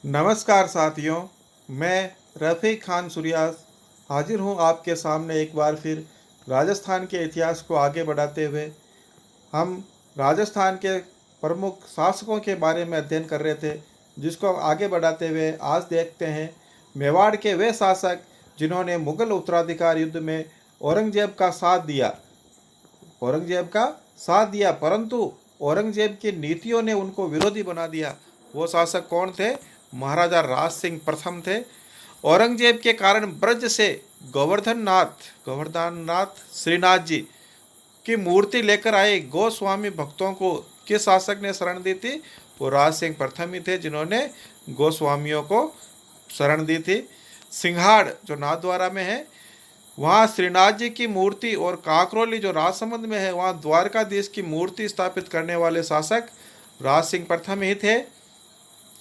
नमस्कार साथियों, मैं रफ़ी खान सुरियास हाजिर हूँ आपके सामने एक बार फिर राजस्थान के इतिहास को आगे बढ़ाते हुए। हम राजस्थान के प्रमुख शासकों के बारे में अध्ययन कर रहे थे, जिसको आगे बढ़ाते हुए आज देखते हैं मेवाड़ के वे शासक जिन्होंने मुगल उत्तराधिकार युद्ध में औरंगजेब का साथ दिया औरंगजेब का साथ दिया परंतु औरंगजेब की नीतियों ने उनको विरोधी बना दिया। वो शासक कौन थे? महाराजा राज सिंह प्रथम थे। औरंगजेब के कारण ब्रज से गोवर्धन नाथ श्रीनाथ जी की मूर्ति लेकर आए गोस्वामी भक्तों को किस शासक ने शरण दी थी? वो राज सिंह प्रथम ही थे जिन्होंने गोस्वामियों को शरण दी थी। सिंघाड़ जो नाथद्वारा में है, वहाँ श्रीनाथ जी की मूर्ति, और काकरोली जो राजसमंद में है, वहाँ द्वारकाधीश की मूर्ति स्थापित करने वाले शासक राज सिंह प्रथम ही थे।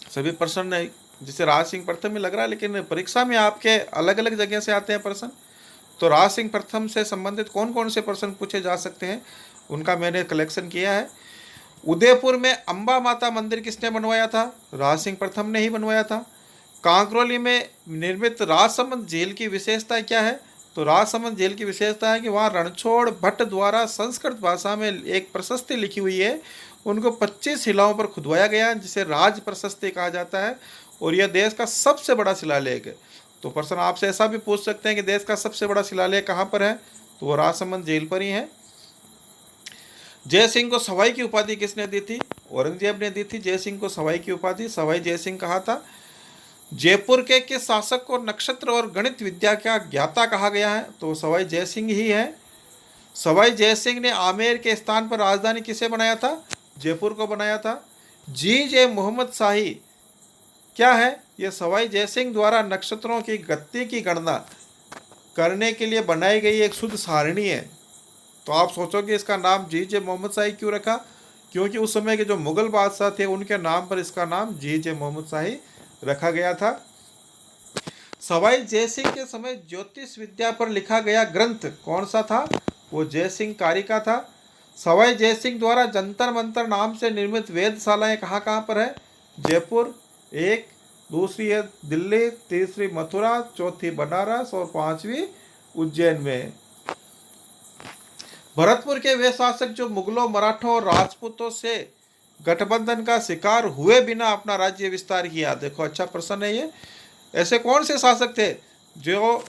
सभी प्रश्न जिसे राज सिंह प्रथम ही लग रहा है, लेकिन परीक्षा में आपके अलग अलग जगह से आते हैं प्रश्न। तो राज सिंह प्रथम से संबंधित कौन कौन से प्रश्न पूछे जा सकते हैं, उनका मैंने कलेक्शन किया है। उदयपुर में अंबा माता मंदिर किसने बनवाया था? राज सिंह प्रथम ने ही बनवाया था। कांकरोली में निर्मित राजसमंद झील की विशेषता क्या है? तो राजसमंद झील की विशेषता है कि वहाँ रणछोड़ भट्ट द्वारा संस्कृत भाषा में एक प्रशस्ति लिखी हुई है, उनको 25 शिलाओं पर खुदवाया गया है, जिसे राज प्रशस्ति कहा जाता है, और यह देश का सबसे बड़ा शिलालेख है। तो प्रश्न आपसे ऐसा भी पूछ सकते हैं कि देश का सबसे बड़ा शिलालेख कहाँ पर है? तो वो राजसमंद झील पर ही है। जय सिंह को सवाई की उपाधि किसने दी थी? औरंगजेब ने दी थी जय सिंह को सवाई की उपाधि। सवाई जय सिंह कहा था। जयपुर के किस शासक को नक्षत्र और गणित विद्या का ज्ञाता कहा गया है? तो सवाई जय सिंह ही है। सवाई जय सिंह ने आमेर के स्थान पर राजधानी किसे बनाया था? जयपुर को बनाया था। जी जे मोहम्मद शाही क्या है? यह सवाई जय सिंह द्वारा नक्षत्रों की गति की गणना करने के लिए बनाई गई एक शुद्ध सारणी है। तो आप सोचोगे इसका नाम जी जे मोहम्मद शाही क्यों रखा? क्योंकि उस समय के जो मुगल बादशाह थे उनके नाम पर इसका नाम जी जे मोहम्मद शाही रखा गया था। सवाई जय सिंह के समय ज्योतिष विद्या पर लिखा गया ग्रंथ कौन सा था? वो जय सिंह कारिका था। सवाई जय सिंह द्वारा जंतर मंतर नाम से निर्मित वेधशालाएं कहाँ कहाँ पर है? जयपुर एक, दूसरी है दिल्ली, तीसरी मथुरा, चौथी बनारस और पांचवी उज्जैन में। भरतपुर के वे शासक जो मुगलों, मराठों और राजपूतों से गठबंधन का शिकार हुए बिना अपना राज्य विस्तार किया। देखो अच्छा प्रश्न है ये। ऐसे कौन से शासक थे जो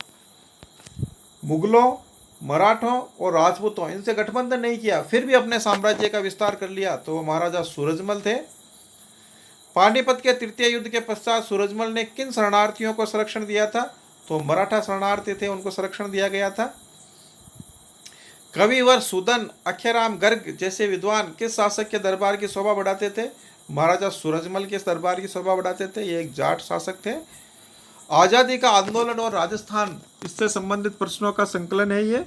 मुगलों, मराठों और राजपूतों इनसे गठबंधन नहीं किया फिर भी अपने साम्राज्य का विस्तार कर लिया? तो वो महाराजा सूरजमल थे। पानीपत के तृतीय युद्ध के पश्चात सूरजमल ने किन शरणार्थियों को संरक्षण दिया था? तो मराठा शरणार्थी थे, उनको संरक्षण दिया गया था। कविवर सुदन, अक्षयराम गर्ग जैसे विद्वान किस शासक के दरबार की शोभा बढ़ाते थे? महाराजा सूरजमल के दरबार की शोभा बढ़ाते थे। ये एक जाट शासक थे। आज़ादी का आंदोलन और राजस्थान, इससे संबंधित प्रश्नों का संकलन है ये।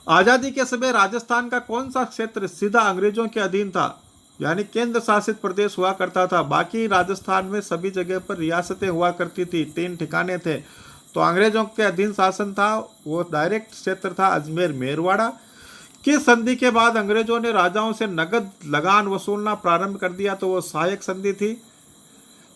आज़ादी के समय राजस्थान का कौन सा क्षेत्र सीधा अंग्रेजों के अधीन था, यानी केंद्र शासित प्रदेश हुआ करता था? बाकी राजस्थान में सभी जगह पर रियासतें हुआ करती थी, 3 ठिकाने थे। तो अंग्रेजों के अधीन शासन था, वो डायरेक्ट क्षेत्र था अजमेर मेरवाड़ा। किस संधि के बाद अंग्रेजों ने राजाओं से नगद लगान वसूलना प्रारंभ कर दिया? तो वो सहायक संधि थी।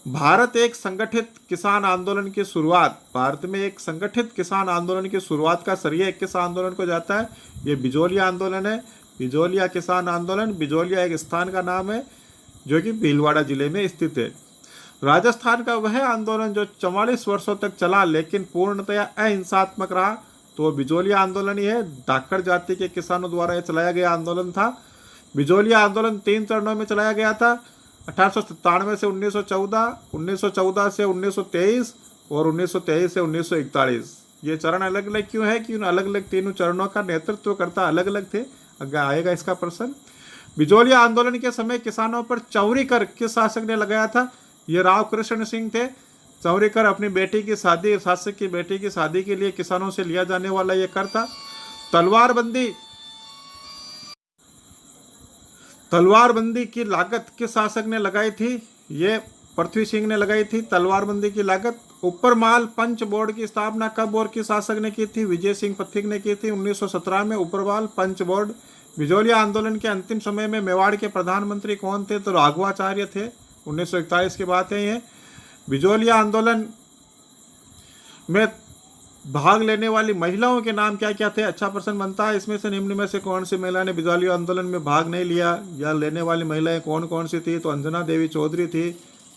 भारत एक संगठित किसान आंदोलन की शुरुआत, भारत में एक संगठित किसान आंदोलन की शुरुआत का श्रेय किस आंदोलन को जाता है? ये बिजोलिया आंदोलन है। बिजोलिया किसान आंदोलन। बिजोलिया एक स्थान का नाम है जो कि भीलवाड़ा जिले में स्थित है। राजस्थान का वह आंदोलन जो 44 वर्षों तक चला लेकिन पूर्णतया अहिंसात्मक रहा, तो बिजोलिया आंदोलन ही है। धाकड़ जाति के किसानों द्वारा यह चलाया गया आंदोलन था। बिजोलिया आंदोलन 3 चरणों में चलाया गया था, 1897 से 1914, 1914 से 1923 और 1923 से 1941। ये चरण अलग अलग क्यों है कि उन अलग अलग तीनों चरणों का नेतृत्व करता अलग अलग थे। अगर आएगा इसका प्रश्न। बिजोलिया आंदोलन के समय किसानों पर चौरी कर किस शासक ने लगाया था? ये राव कृष्ण सिंह थे। चौरी कर अपनी बेटी की शादी, शासक की बेटी की शादी के लिए किसानों से लिया जाने वाला ये कर था। तलवारबंदी की लागत किस शासक ने लगाई थी? ये पृथ्वी सिंह ने लगाई थी तलवारबंदी की लागत। ऊपरमाल पंच बोर्ड की स्थापना कब और किस शासक ने की थी? विजय सिंह पथिक ने की थी 1917 में ऊपरमाल पंच बोर्ड। बिजोलिया आंदोलन के अंतिम समय में मेवाड़ के प्रधानमंत्री कौन थे? तो राघवाचार्य थे। 1941 की बात है ये। बिजोलिया आंदोलन में भाग लेने वाली महिलाओं के नाम क्या क्या थे? अच्छा प्रश्न बनता है। इसमें से निम्न में से कौन सी महिला ने बिजोलिया आंदोलन में भाग नहीं लिया या लेने वाली महिलाएं कौन कौन सी थी? तो अंजना देवी चौधरी थी,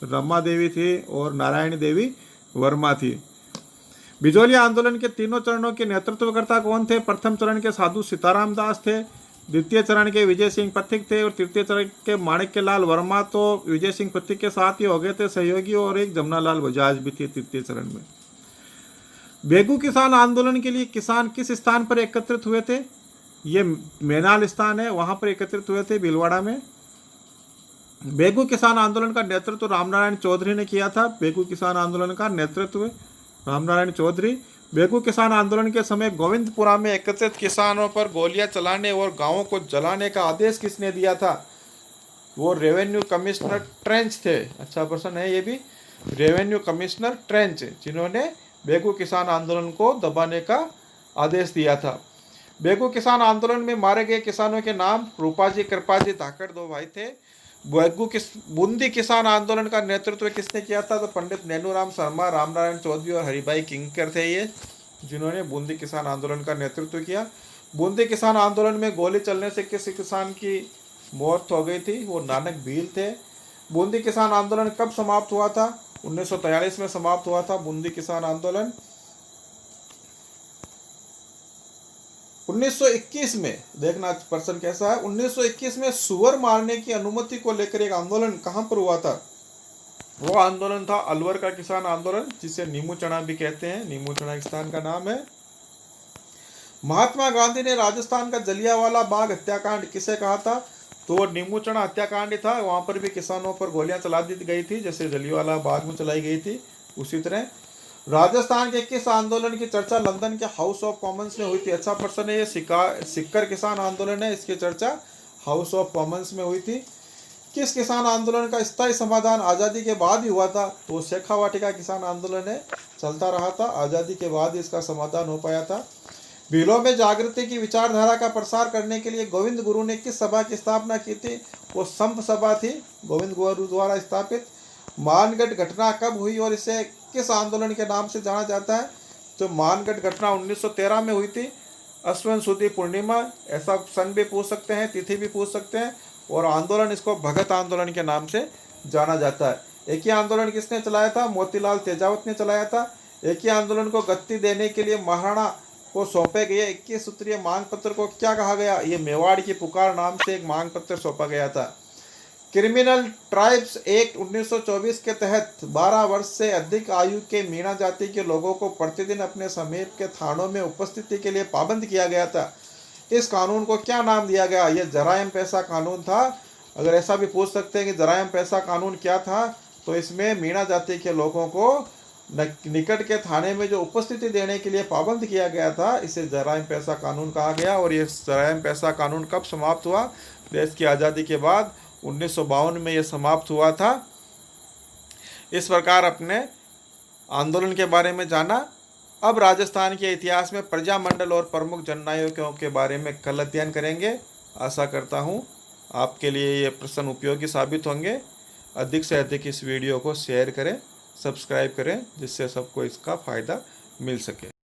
रमा देवी थी और नारायणी देवी वर्मा थी। बिजोलिया आंदोलन के तीनों चरणों के नेतृत्वकर्ता कौन थे? प्रथम चरण के साधु सीताराम दास थे, द्वितीय चरण के विजय सिंह पथिक थे और तृतीय चरण के माणिक्य लाल वर्मा तो विजय सिंह पथिक के साथ ही हो गए थे सहयोगी, और एक जमुना लाल बजाज भी थे तृतीय चरण में। बेगू किसान आंदोलन के लिए किसान किस स्थान पर एकत्रित हुए थे? ये मेनाल स्थान है, वहां पर एकत्रित हुए थे भीलवाड़ा में। बेगू किसान आंदोलन का नेतृत्व रामनारायण चौधरी ने किया था। बेगू किसान आंदोलन का नेतृत्व रामनारायण चौधरी। बेगू किसान आंदोलन के समय गोविंदपुरा में एकत्रित किसानों पर गोलियां चलाने और गांवों को जलाने का आदेश किसने दिया था? वो रेवेन्यू कमिश्नर ट्रेंच थे। अच्छा प्रश्न है ये भी, रेवेन्यू कमिश्नर ट्रेंच, जिन्होंने बेगू किसान आंदोलन को दबाने का आदेश दिया था। बेगू किसान आंदोलन में मारे गए किसानों के नाम रूपाजी कृपाजी धाकड़ दो भाई थे। बूंदी किसान आंदोलन का नेतृत्व किसने किया था? तो पंडित नेनूराम शर्मा, रामनारायण चौधरी और हरिभाई किंकर थे ये, जिन्होंने बूंदी किसान आंदोलन का नेतृत्व किया। बूंदी किसान आंदोलन में गोली चलने से किस किसान की मौत हो गई थी? वो नानक भील थे। बूंदी किसान आंदोलन कब समाप्त हुआ था? 1943 में समाप्त हुआ था बूंदी किसान आंदोलन। 1921 में, देखना प्रश्न कैसा है, 1921 में सुअर मारने की अनुमति को लेकर एक आंदोलन कहां पर हुआ था? वो आंदोलन था अलवर का किसान आंदोलन, जिसे नीमू चना भी कहते हैं। नीमू चना स्थान का नाम है। महात्मा गांधी ने राजस्थान का जलियांवाला बाग हत्याकांड किसे कहा था? तो वो नीमू चना हत्याकांड था। वहां पर भी किसानों पर गोलियां चला दी गई थी, जैसे जलियांवाला बाग में चलाई गई थी उसी तरह। राजस्थान के किस आंदोलन की चर्चा लंदन के हाउस ऑफ कॉमन्स में हुई थी? अच्छा प्रश्न है ये, सिक्कर किसान आंदोलन है, इसकी चर्चा हाउस ऑफ कॉमन्स में हुई थी। किस किसान आंदोलन का स्थायी समाधान आज़ादी के बाद ही हुआ था? तो शेखावाटी का किसान आंदोलन है, चलता रहा था, आज़ादी के बाद इसका समाधान हो पाया था। भीलों में जागृति की विचारधारा का प्रसार करने के लिए गोविंद गुरु ने किस सभा की स्थापना की थी? वो संप सभा थी, गोविंद गुरु द्वारा स्थापित। मानगढ़ घटना कब हुई और इसे किस आंदोलन के नाम से जाना जाता है? तो मानगढ़ घटना 1913 में हुई थी, अश्विन सुदी पूर्णिमा, ऐसा सन भी पूछ सकते हैं, तिथि भी पूछ सकते हैं। और आंदोलन इसको भगत आंदोलन के नाम से जाना जाता है। एक ही आंदोलन किसने चलाया था? मोतीलाल तेजावत ने चलाया था। एक ही आंदोलन को गति देने के लिए महाराणा को सौंपे गए 21 सूत्रीय मांग पत्र को क्या कहा गया? ये मेवाड़ की पुकार नाम से एक मांग पत्र सौंपा गया था। क्रिमिनल ट्राइब्स एक्ट 1924 के तहत 12 वर्ष से अधिक आयु के मीणा जाति के लोगों को प्रतिदिन अपने समीप के थानों में उपस्थिति के लिए पाबंद किया गया था। इस कानून को क्या नाम दिया गया? यह जरायम पैसा कानून था। अगर ऐसा भी पूछ सकते हैं कि जरायम पैसा कानून क्या था, तो इसमें मीणा जाति के लोगों को निकट के थाने में जो उपस्थिति देने के लिए पाबंद किया गया था, इसे जरायम पैसा कानून कहा गया। और ये जरायम पैसा कानून कब समाप्त हुआ? देश की आज़ादी के बाद 1952 में यह समाप्त हुआ था। इस प्रकार अपने आंदोलन के बारे में जाना। अब राजस्थान के इतिहास में प्रजामंडल और प्रमुख जननायकों के बारे में कल अध्ययन करेंगे। आशा करता हूँ आपके लिए ये प्रश्न उपयोगी साबित होंगे। अधिक से अधिक इस वीडियो को शेयर करें, सब्सक्राइब करें, जिससे सबको इसका फ़ायदा मिल सके।